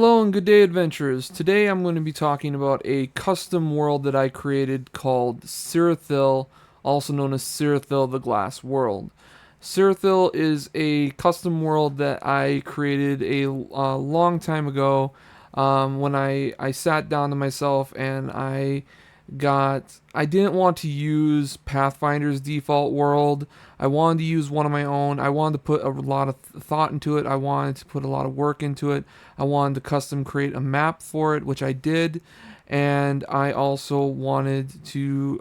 Hello and good day, adventurers. Today I'm going to be talking about a custom world that I created called Sirithel, also known as Sirithel the Glass World. Sirithel is a custom world that I created a long time ago when I sat down to myself and I didn't want to use Pathfinder's default world. I wanted to use one of my own. I wanted to put a lot of thought into it. I wanted to put a lot of work into it. I wanted to custom create a map for it, which I did. And I also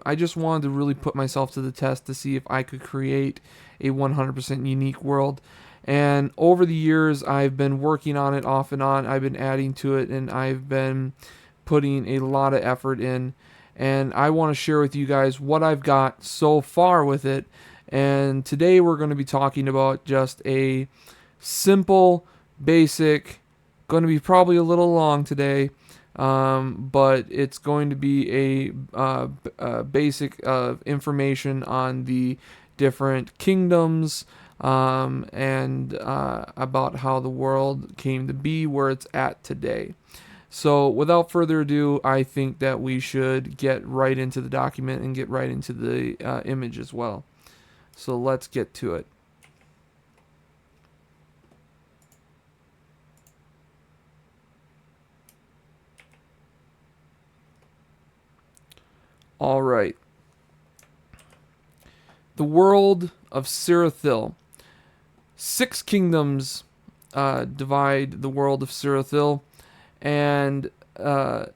I just wanted to really put myself to the test to see if I could create a 100% unique world. And over the years, I've been working on it off and on. I've been adding to it and I've been putting a lot of effort in, and I want to share with you guys what I've got so far with it. And today we're going to be talking about just a simple, basic, going to be probably a little long today, but it's going to be a basic information on the different kingdoms, and about how the world came to be where it's at today. So, without further ado, I think that we should get right into the document and get right into the image as well. So, let's get to it. All right. The world of Sirithel. 6 kingdoms divide the world of Sirithel, and the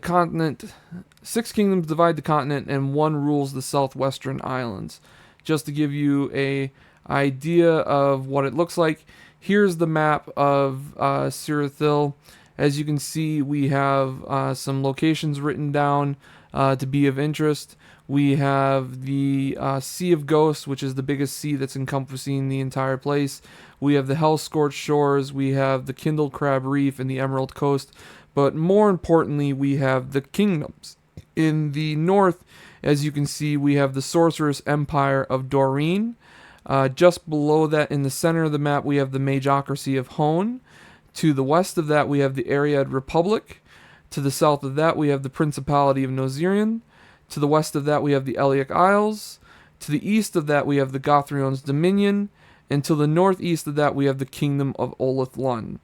continent. 6 kingdoms divide the continent, and 1 rules the southwestern islands. Just to give you a idea of what it looks like, here's the map of Sirithel. As you can see, we have some locations written down to be of interest. We have the Sea of Ghosts, which is the biggest sea that's encompassing the entire place. We have the Hell-Scorched Shores. We have the Kindled Crab Reef and the Emerald Coast. But more importantly, we have the kingdoms. In the north, as you can see, we have the Sorceress Empire of Doreen. Just below that, in the center of the map, we have the Magocracy of Hone. To the west of that, we have the Ariad Republic. To the south of that, we have the Principality of Nozirian. To the west of that, we have the Eliac Isles. To the east of that, we have the Gothrion's Dominion. And to the northeast of that, we have the Kingdom of Olith Lund.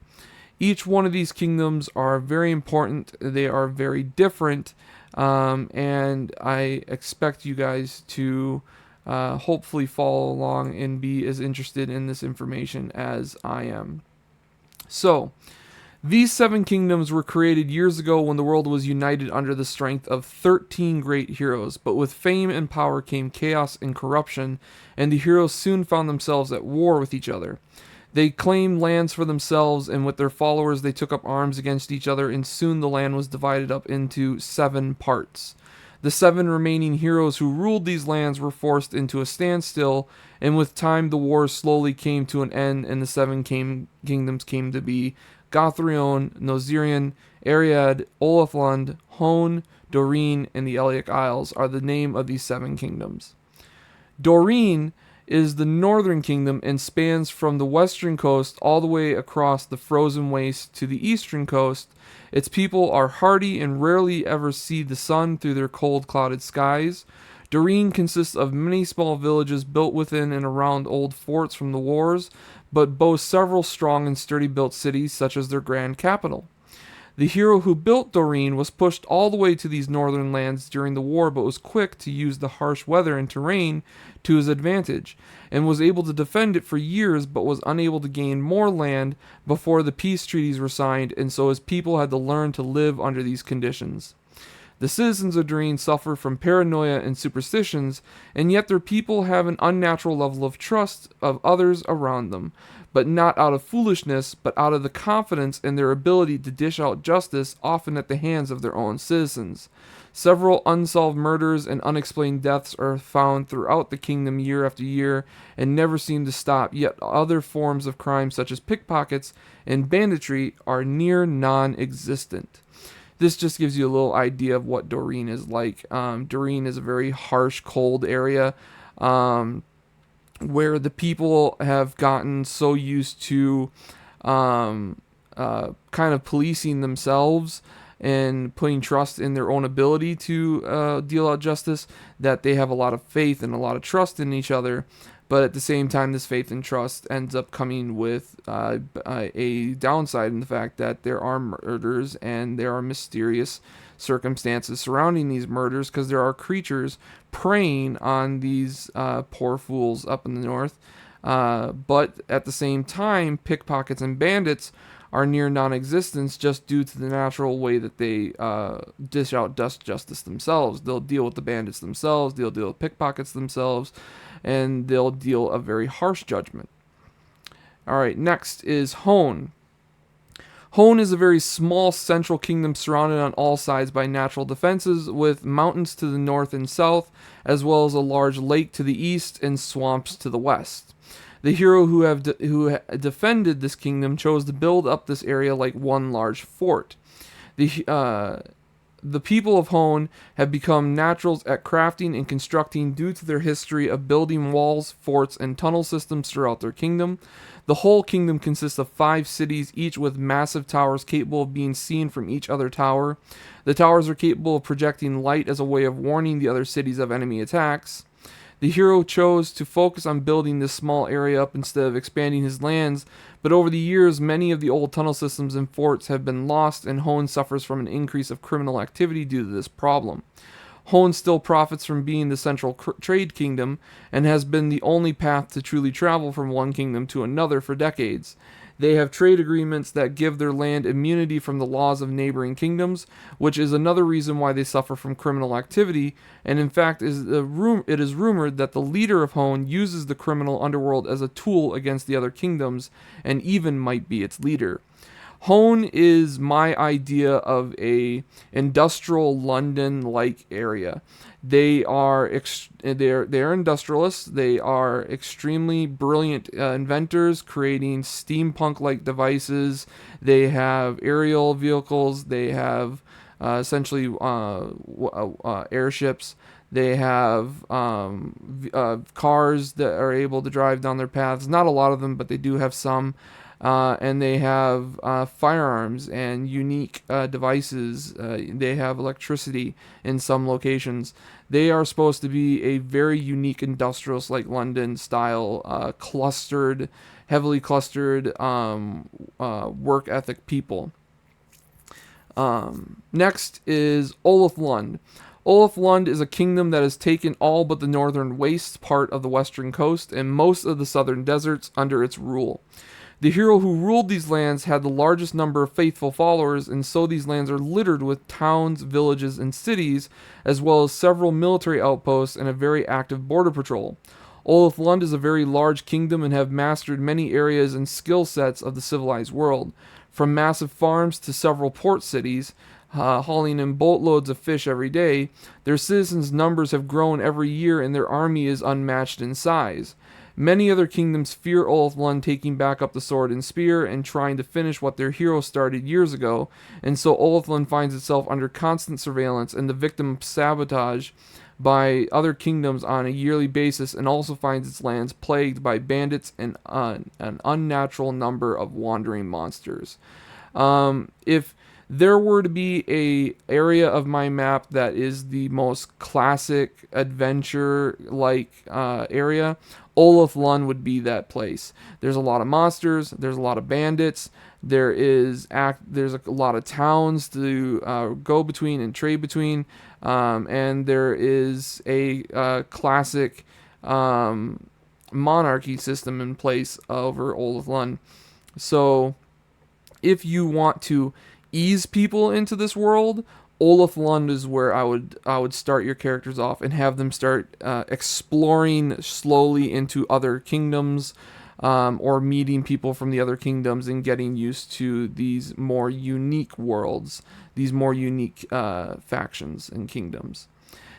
Each one of these kingdoms are very important. They are very different. And I expect you guys to hopefully follow along and be as interested in this information as I am. So, these 7 kingdoms were created years ago when the world was united under the strength of 13 great heroes, but with fame and power came chaos and corruption, and the heroes soon found themselves at war with each other. They claimed lands for themselves, and with their followers they took up arms against each other, and soon the land was divided up into 7 parts. The 7 remaining heroes who ruled these lands were forced into a standstill, and with time the wars slowly came to an end, and the 7 kingdoms came to be: Gothrion, Nozirian, Ariad, Olith Lund, Hone, Doreen, and the Eliac Isles are the name of these 7 kingdoms. Doreen is the northern kingdom and spans from the western coast all the way across the frozen waste to the eastern coast. Its people are hardy and rarely ever see the sun through their cold, clouded skies. Doreen consists of many small villages built within and around old forts from the wars, but boasts several strong and sturdy built cities such as their grand capital. The hero who built Doreen was pushed all the way to these northern lands during the war, but was quick to use the harsh weather and terrain to his advantage, and was able to defend it for years, but was unable to gain more land before the peace treaties were signed, and so his people had to learn to live under these conditions. The citizens of Doreen suffer from paranoia and superstitions, and yet their people have an unnatural level of trust of others around them, but not out of foolishness, but out of the confidence in their ability to dish out justice, often at the hands of their own citizens. Several unsolved murders and unexplained deaths are found throughout the kingdom year after year and never seem to stop, yet other forms of crime such as pickpockets and banditry are near non-existent. This just gives you a little idea of what Doreen is like. Doreen is a very harsh, cold area where the people have gotten so used to kind of policing themselves and putting trust in their own ability to deal out justice, that they have a lot of faith and a lot of trust in each other. But at the same time, this faith and trust ends up coming with a downside in the fact that there are murders and there are mysterious circumstances surrounding these murders, because there are creatures preying on these poor fools up in the north. But at the same time, pickpockets and bandits are near non-existence, just due to the natural way that they dish out justice themselves. They'll deal with the bandits themselves, they'll deal with pickpockets themselves, and they'll deal a very harsh judgment. Alright, next is Hone. Hone is a very small central kingdom surrounded on all sides by natural defenses, with mountains to the north and south, as well as a large lake to the east and swamps to the west. The hero who defended this kingdom chose to build up this area like one large fort. The people of Hone have become naturals at crafting and constructing due to their history of building walls, forts, and tunnel systems throughout their kingdom. The whole kingdom consists of 5 cities, each with massive towers capable of being seen from each other tower. The towers are capable of projecting light as a way of warning the other cities of enemy attacks. The hero chose to focus on building this small area up instead of expanding his lands, but over the years, many of the old tunnel systems and forts have been lost, and Hone suffers from an increase of criminal activity due to this problem. Hone still profits from being the central trade kingdom, and has been the only path to truly travel from one kingdom to another for decades. They have trade agreements that give their land immunity from the laws of neighboring kingdoms, which is another reason why they suffer from criminal activity, and in fact it is rumored that the leader of Hone uses the criminal underworld as a tool against the other kingdoms, and even might be its leader. Hone is my idea of a industrial London-like area. They are they're industrialists. They are extremely brilliant inventors, creating steampunk-like devices. They have aerial vehicles. They have essentially airships. They have cars that are able to drive down their paths. Not a lot of them, but they do have some. And they have firearms and unique devices. They have electricity in some locations. They are supposed to be a very unique industrialist, like London style, heavily clustered work ethic people. Next is Olaf Lund. Olaf Lund is a kingdom that has taken all but the northern waste part of the western coast and most of the southern deserts under its rule. The hero who ruled these lands had the largest number of faithful followers, and so these lands are littered with towns, villages, and cities, as well as several military outposts and a very active border patrol. Olaf Lund is a very large kingdom and have mastered many areas and skill sets of the civilized world, from massive farms to several port cities, hauling in boatloads of fish every day. Their citizens' numbers have grown every year, and their army is unmatched in size. Many other kingdoms fear Olaf Lund taking back up the sword and spear and trying to finish what their hero started years ago, and so Olaf Lund finds itself under constant surveillance and the victim of sabotage by other kingdoms on a yearly basis, and also finds its lands plagued by bandits and an unnatural number of wandering monsters. If there were to be a area of my map that is the most classic adventure-like area, Olaf Lund would be that place. There's a lot of monsters. There's a lot of bandits. There's a lot of towns to go between and trade between, and there is a classic monarchy system in place over Olaf Lund. So, if you want to ease people into this world, Olaf Lund is where I would start your characters off and have them start exploring slowly into other kingdoms, or meeting people from the other kingdoms and getting used to these more unique worlds, these more unique factions and kingdoms.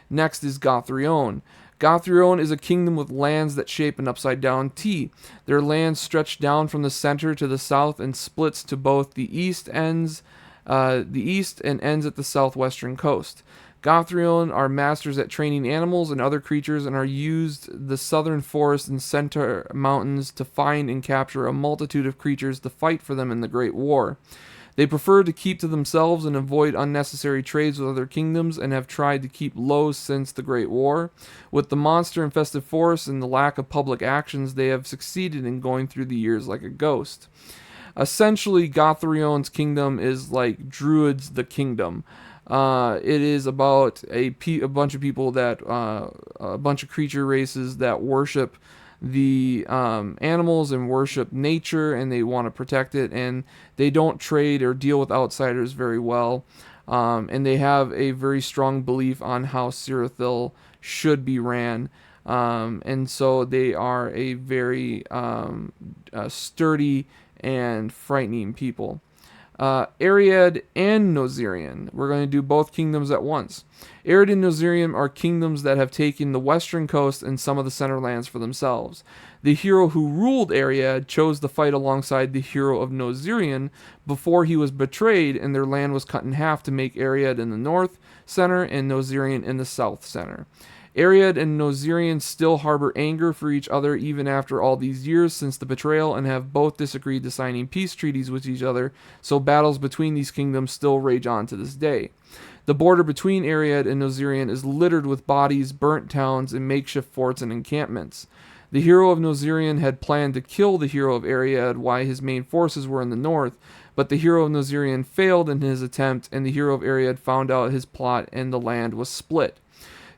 Next is Gothrion. Gothrion is a kingdom with lands that shape an upside-down T. Their lands stretch down from the center to the south and splits to both the east and ends at the southwestern coast. Gothrion are masters at training animals and other creatures and are used the southern forest and center mountains to find and capture a multitude of creatures to fight for them in the Great War. They prefer to keep to themselves and avoid unnecessary trades with other kingdoms and have tried to keep low since the Great War. With the monster-infested forests and the lack of public actions, they have succeeded in going through the years like a ghost. Essentially, Gothrion's kingdom is like Druids' the Kingdom. It is about a bunch of people that, a bunch of creature races that worship the animals and worship nature, and they want to protect it, and they don't trade or deal with outsiders very well, and they have a very strong belief on how Sirithel should be ran, and so they are a very sturdy and frightening people. Ariad and Nozirian. We're going to do both kingdoms at once. Ariad and Nozirian are kingdoms that have taken the western coast and some of the center lands for themselves. The hero who ruled Ariad chose to fight alongside the hero of Nozirian before he was betrayed and their land was cut in half to make Ariad in the north center and Nozirian in the south center. Ariad and Nozirian still harbor anger for each other even after all these years since the betrayal and have both disagreed to signing peace treaties with each other, so battles between these kingdoms still rage on to this day. The border between Ariad and Nozirian is littered with bodies, burnt towns, and makeshift forts and encampments. The hero of Nozirian had planned to kill the hero of Ariad while his main forces were in the north, but the hero of Nozirian failed in his attempt, and the hero of Ariad found out his plot and the land was split.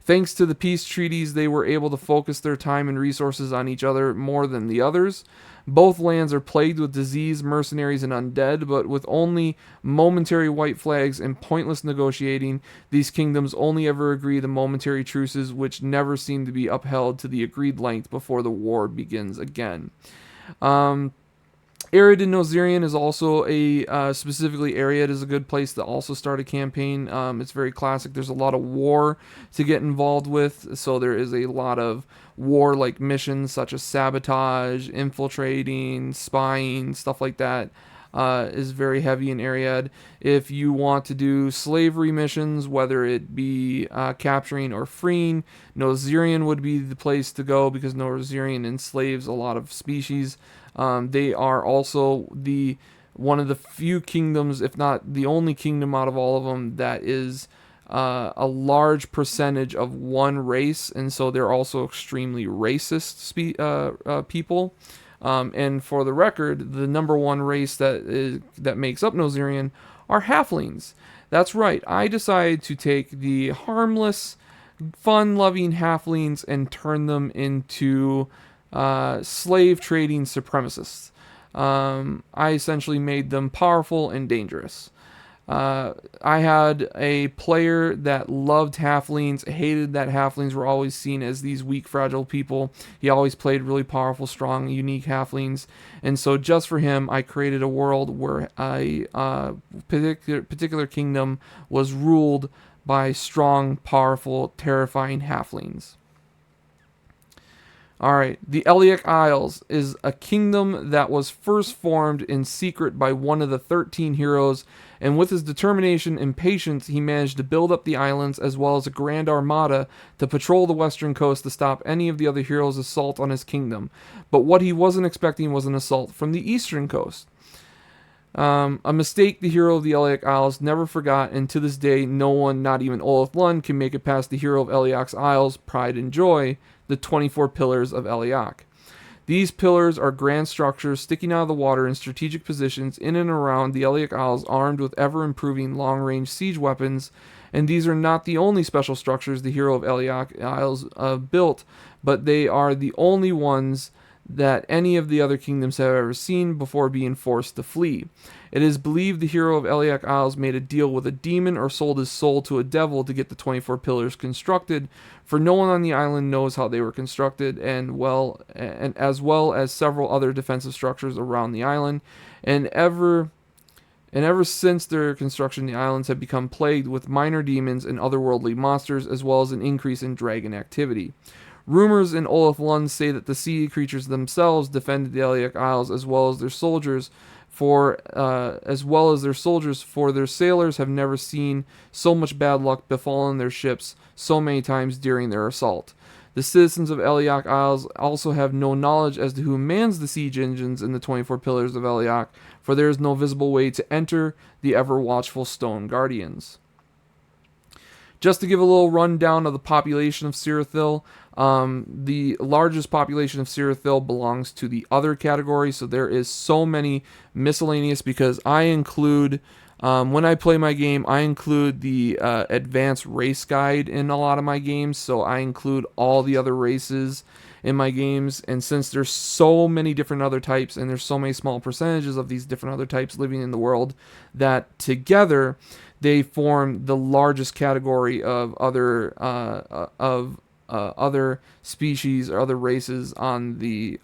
Thanks to the peace treaties, they were able to focus their time and resources on each other more than the others. Both lands are plagued with disease, mercenaries, and undead, but with only momentary white flags and pointless negotiating, these kingdoms only ever agree to momentary truces which never seem to be upheld to the agreed length before the war begins again. Ariad and Nozirian is also specifically Ariad is a good place to also start a campaign. It's very classic. There's a lot of war to get involved with, so there is a lot of war-like missions such as sabotage, infiltrating, spying, stuff like that. Is very heavy in Ariad. If you want to do slavery missions, whether it be capturing or freeing, Nozirian would be the place to go because Nozirian enslaves a lot of species. They are also one of the few kingdoms, if not the only kingdom out of all of them, that is a large percentage of one race, and so they're also extremely racist people. And for the record, the number one race that makes up Nozirian are halflings. That's right. I decided to take the harmless, fun-loving halflings and turn them into slave trading supremacists. I essentially made them powerful and dangerous. I had a player that loved halflings, hated that halflings were always seen as these weak, fragile people. He always played really powerful, strong, unique halflings. And so just for him, I created a world where a particular kingdom was ruled by strong, powerful, terrifying halflings. Alright, the Eliac Isles is a kingdom that was first formed in secret by one of the 13 heroes, and with his determination and patience, he managed to build up the islands as well as a grand armada to patrol the western coast to stop any of the other heroes' assault on his kingdom. But what he wasn't expecting was an assault from the eastern coast. A mistake the hero of the Eliac Isles never forgot, and to this day, no one, not even Olaf Lund, can make it past the hero of Eliac's Isles' pride and joy, the 24 Pillars of Eliac. These pillars are grand structures sticking out of the water in strategic positions in and around the Eliac Isles, armed with ever-improving long-range siege weapons, and these are not the only special structures the hero of Eliac Isles built, but they are the only ones that any of the other kingdoms have ever seen before being forced to flee. It is believed the hero of Eliac Isles made a deal with a demon or sold his soul to a devil to get the 24 pillars constructed, for no one on the island knows how they were constructed, and as well as several other defensive structures around the island, and ever since their construction, the islands have become plagued with minor demons and otherworldly monsters, as well as an increase in dragon activity. Rumors in Olaf Lund say that the sea creatures themselves defended the Eliac Isles as well as their soldiers for as well as their soldiers, for their sailors have never seen so much bad luck befallen their ships so many times during their assault. The citizens of Eliak Isles also have no knowledge as to who mans the siege engines in the 24 pillars of Eliak, for there is no visible way to enter the ever-watchful stone guardians. Just to give a little rundown of the population of Sirithel, the largest population of Sirithel belongs to the other category, so there is so many miscellaneous because I include, when I play my game, I include the advanced race guide in a lot of my games, so I include all the other races in my games, and since there's so many different other types and there's so many small percentages of these different other types living in the world, that together they form the largest category of other species or other races on the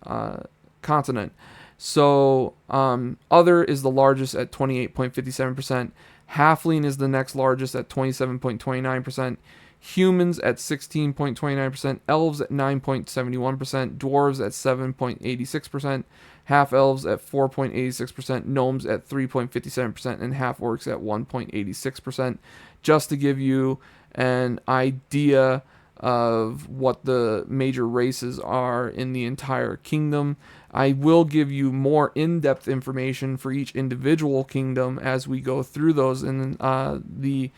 continent. So other is the largest at 28.57%. Halfling is the next largest at 27.29%. Humans at 16.29%, elves at 9.71%, dwarves at 7.86%, half elves at 4.86%, gnomes at 3.57%, and half orcs at 1.86%. Just to give you an idea of what the major races are in the entire kingdom. I will give you more in-depth information for each individual kingdom as we go through those in the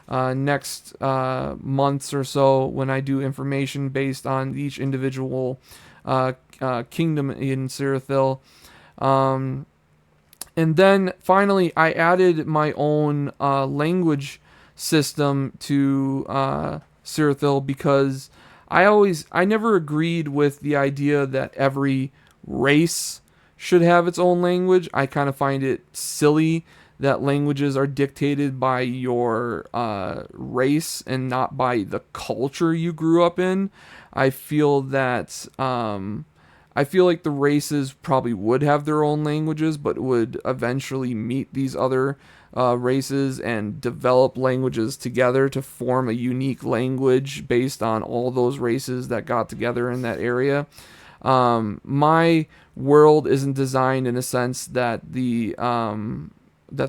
next months or so when I do information based on each individual kingdom in Sirithel. And then finally, I added my own language system to Sirithel because I never agreed with the idea that every race should have its own language. I kind of find it silly that languages are dictated by your race and not by the culture you grew up in. I feel that I feel like the races probably would have their own languages, but would eventually meet these other races and develop languages together to form a unique language based on all those races that got together in that area. My world isn't designed in a sense that the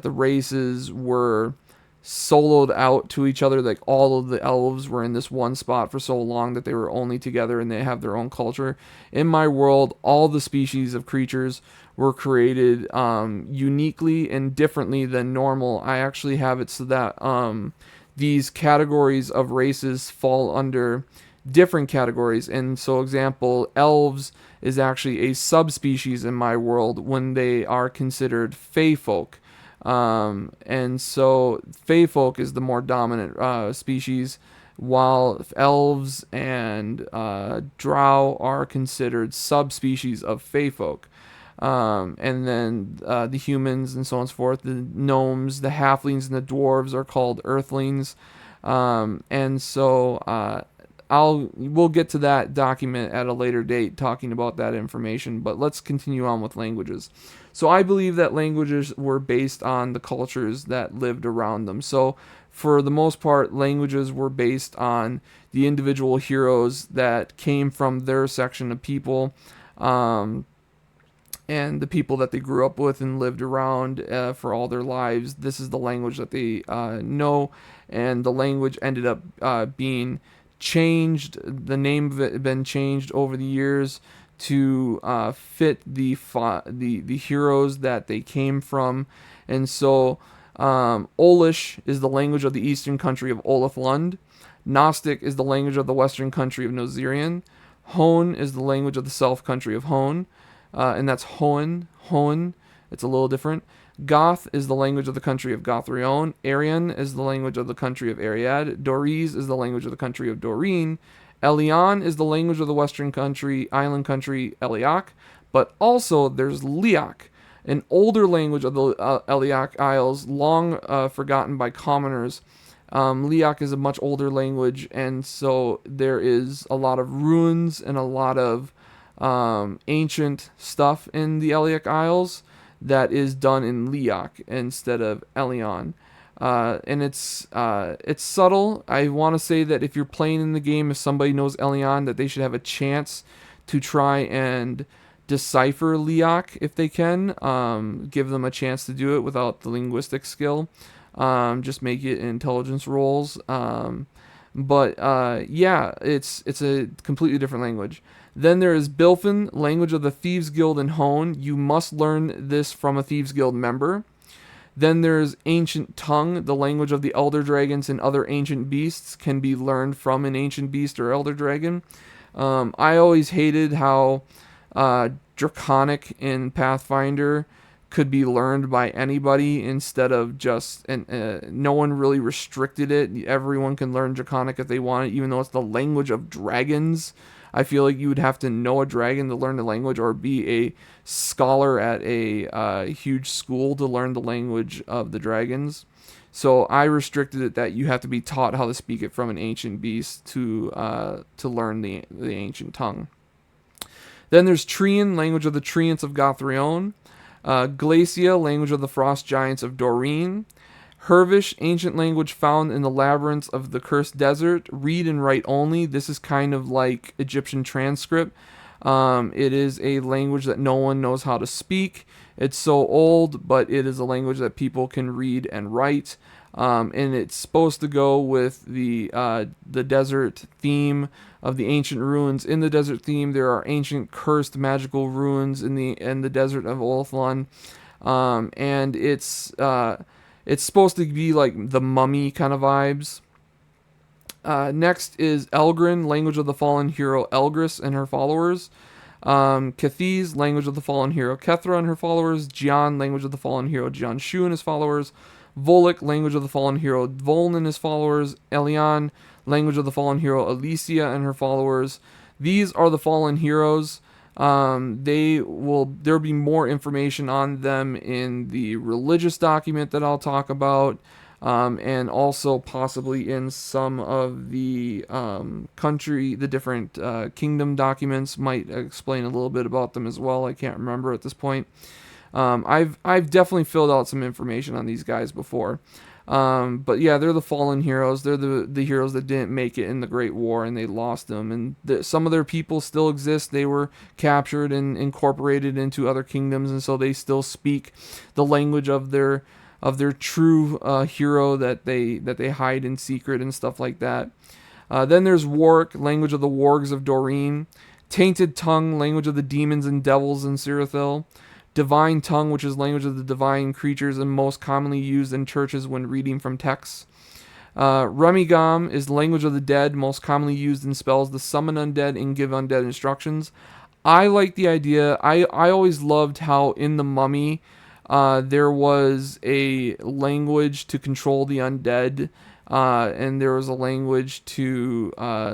races were soloed out to each other, like all of the elves were in this one spot for so long that they were only together and they have their own culture. In my world, all the species of creatures were created uniquely and differently than normal. I actually have it so that these categories of races fall under different categories. And so, example, elves is actually a subspecies in my world when they are considered fae folk. And so fae folk is the more dominant species, while elves and drow are considered subspecies of fae folk. And then the humans and so on and so forth, the gnomes, the halflings, and the dwarves are called earthlings. And so we'll get to that document at a later date talking about that information, but let's continue on with languages. So I believe that languages were based on the cultures that lived around them. So for the most part, languages were based on the individual heroes that came from their section of people, and the people that they grew up with and lived around for all their lives. This is the language that they know, and the language ended up being changed. The name of it had been changed over the years to fit the heroes that they came from. And so Olish is the language of the eastern country of Olaflund. Gnostic is the language of the western country of Nozirian. Hone is the language of the south country of Hone, and that's Hoenn. Hoenn, it's a little different. Goth is the language of the country of Gothrion. Arian is the language of the country of Ariad. Doriz is the language of the country of Doreen. Elian is the language of the western country, island country, Eliak. But also there's Liak, an older language of the Eliak Isles, long forgotten by commoners. Liak is a much older language, and so there is a lot of ruins and a lot of ancient stuff in the Eliak Isles that is done in Liak instead of Elion. And it's subtle. I want to say that if you're playing in the game, if somebody knows Elion, that they should have a chance to try and decipher Liak if they can. Give them a chance to do it without the linguistic skill. Just make it intelligence rolls. Yeah, it's a completely different language. Then there is Bilfin, language of the Thieves Guild in Hone. You must learn this from a Thieves Guild member. Then there's Ancient Tongue, the language of the Elder Dragons and other ancient beasts, can be learned from an ancient beast or Elder Dragon. I always hated how Draconic in Pathfinder could be learned by anybody instead of just, and no one really restricted it. Everyone can learn Draconic if they want it, even though it's the language of dragons. I feel like you would have to know a dragon to learn the language, or be a scholar at a huge school to learn the language of the dragons. So I restricted it that you have to be taught how to speak it from an ancient beast to learn the ancient tongue. Then there's Treant, language of the Treants of Gothrion. Glacia, language of the frost giants of Doreen. Hervish, ancient language found in the labyrinths of the Cursed Desert. Read and write only. This is kind of like Egyptian transcript. It is a language that no one knows how to speak. It's so old, but it is a language that people can read and write. And it's supposed to go with the desert theme of the ancient ruins. In the desert theme, there are ancient cursed magical ruins in the desert of Olthlon, and it's supposed to be like the Mummy kind of vibes. Next is Elgrin, language of the fallen hero Elgris and her followers. Cathiz, language of the fallen hero Kethra and her followers. Gian, language of the fallen hero Jian Shu and his followers. Volek, language of the fallen hero Voln and his followers. Elian, language of the fallen hero Alicia and her followers. These are the fallen heroes. There'll be more information on them in the religious document that I'll talk about, and also possibly in some of the the different kingdom documents might explain a little bit about them as well. I can't remember at this point. I've definitely filled out some information on these guys before. But yeah, they're the fallen heroes. They're the heroes that didn't make it in the Great War, and they lost them. And some of their people still exist. They were captured and incorporated into other kingdoms, and so they still speak the language of their true hero that they hide in secret and stuff like that. Then there's Warwick, language of the wargs of Doreen. Tainted Tongue, language of the demons and devils in Sirithel. Divine Tongue, which is language of the divine creatures and most commonly used in churches when reading from texts. Remigam is language of the dead, most commonly used in spells to summon undead and give undead instructions. I like the idea. I always loved how in the Mummy there was a language to control the undead, and there was a language to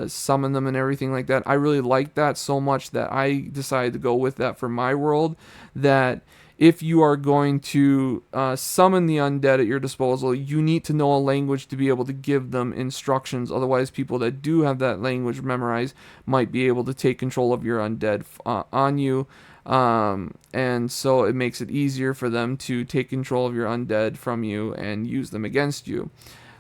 summon them and everything like that. I really liked that so much that I decided to go with that for my world, that if you are going to summon the undead at your disposal, you need to know a language to be able to give them instructions. Otherwise, people that do have that language memorized might be able to take control of your undead on you. And so it makes it easier for them to take control of your undead from you and use them against you.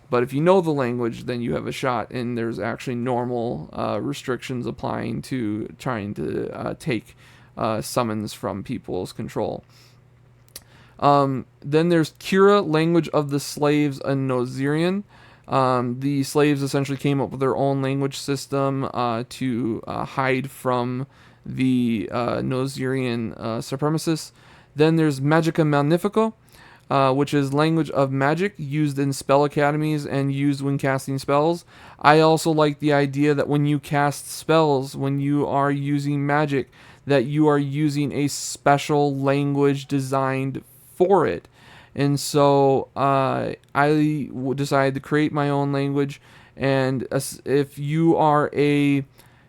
But if you know the language, then you have a shot, and there's actually normal restrictions applying to trying to take summons from people's control. Then there's Kira, language of the slaves in Nozirian. The slaves essentially came up with their own language system to hide from the Nozirian supremacists. Then there's Magica Magnifico, which is language of magic used in spell academies and used when casting spells. I also like the idea that when you cast spells, when you are using magic, that you are using a special language designed for it. And so I decided to create my own language. And if you are a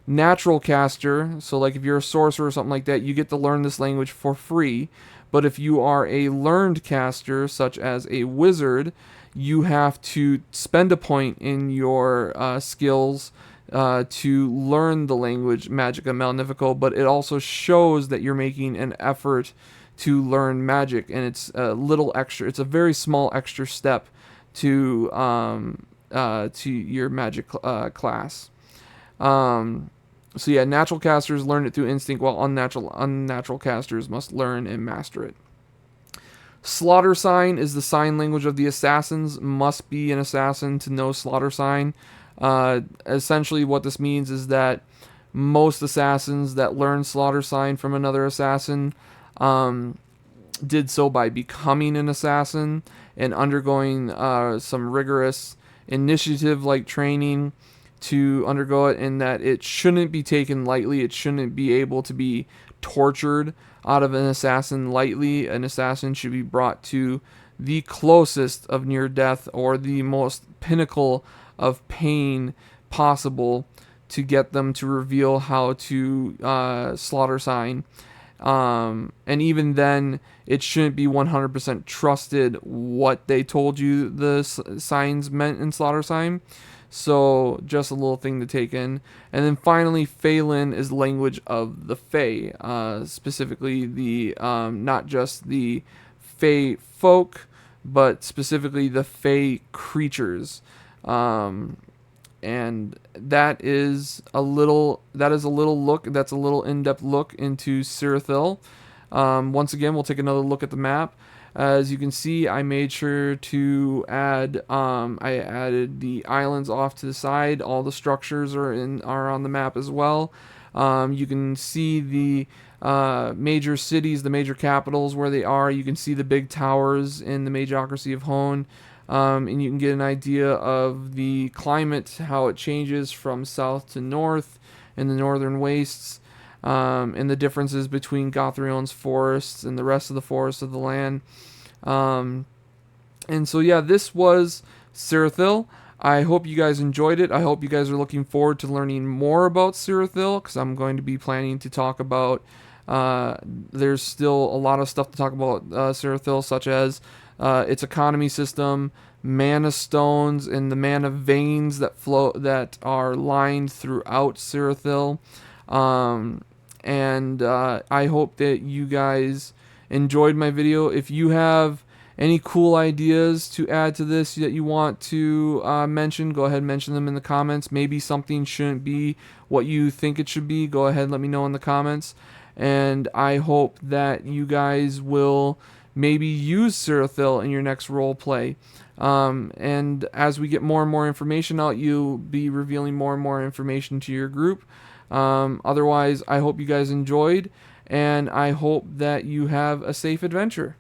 natural caster, so like if you're a sorcerer or something like that, you get to learn this language for free. But if you are a learned caster, such as a wizard, you have to spend a point in your skills to learn the language Magica Magnifico, but it also shows that you're making an effort to learn magic, and it's a little extra. It's a very small extra step to your magic class. So yeah, natural casters learn it through instinct, while unnatural casters must learn and master it. Slaughter sign is the sign language of the assassins. Must be an assassin to know slaughter sign. Essentially, what this means is that most assassins that learn slaughter sign from another assassin um, did so by becoming an assassin and undergoing some rigorous initiative like training to undergo it, and that it shouldn't be taken lightly. It shouldn't be able to be tortured out of an assassin lightly. An assassin should be brought to the closest of near death or the most pinnacle of pain possible to get them to reveal how to slaughter sign. And even then, it shouldn't be 100% trusted what they told you the signs meant in slaughter sign. So just a little thing to take in. And then finally, Phelan is language of the Fae, specifically the not just the Fae folk, but specifically the Fae creatures. And that is a little look. That's a little in-depth look into Sirithel. Once again, we'll take another look at the map. As you can see, I made sure to add. I added the islands off to the side. All the structures are on the map as well. You can see the major cities, the major capitals where they are. You can see the big towers in the Majocracy of Hone. And you can get an idea of the climate, how it changes from south to north in the northern wastes, and the differences between Gothrion's forests and the rest of the forests of the land. And so, yeah, this was Sirithel. I hope you guys enjoyed it. I hope you guys are looking forward to learning more about Sirithel, because I'm going to be planning to talk about. There's still a lot of stuff to talk about Sirithel, such as its economy system, mana stones, and the mana veins that are lined throughout Sirithel. And I hope that you guys enjoyed my video. If you have any cool ideas to add to this that you want to mention, go ahead and mention them in the comments. Maybe something shouldn't be what you think it should be. Go ahead and let me know in the comments. And I hope that you guys will maybe use Sirithel in your next role play. And as we get more and more information out, you'll be revealing more and more information to your group. Otherwise, I hope you guys enjoyed, and I hope that you have a safe adventure.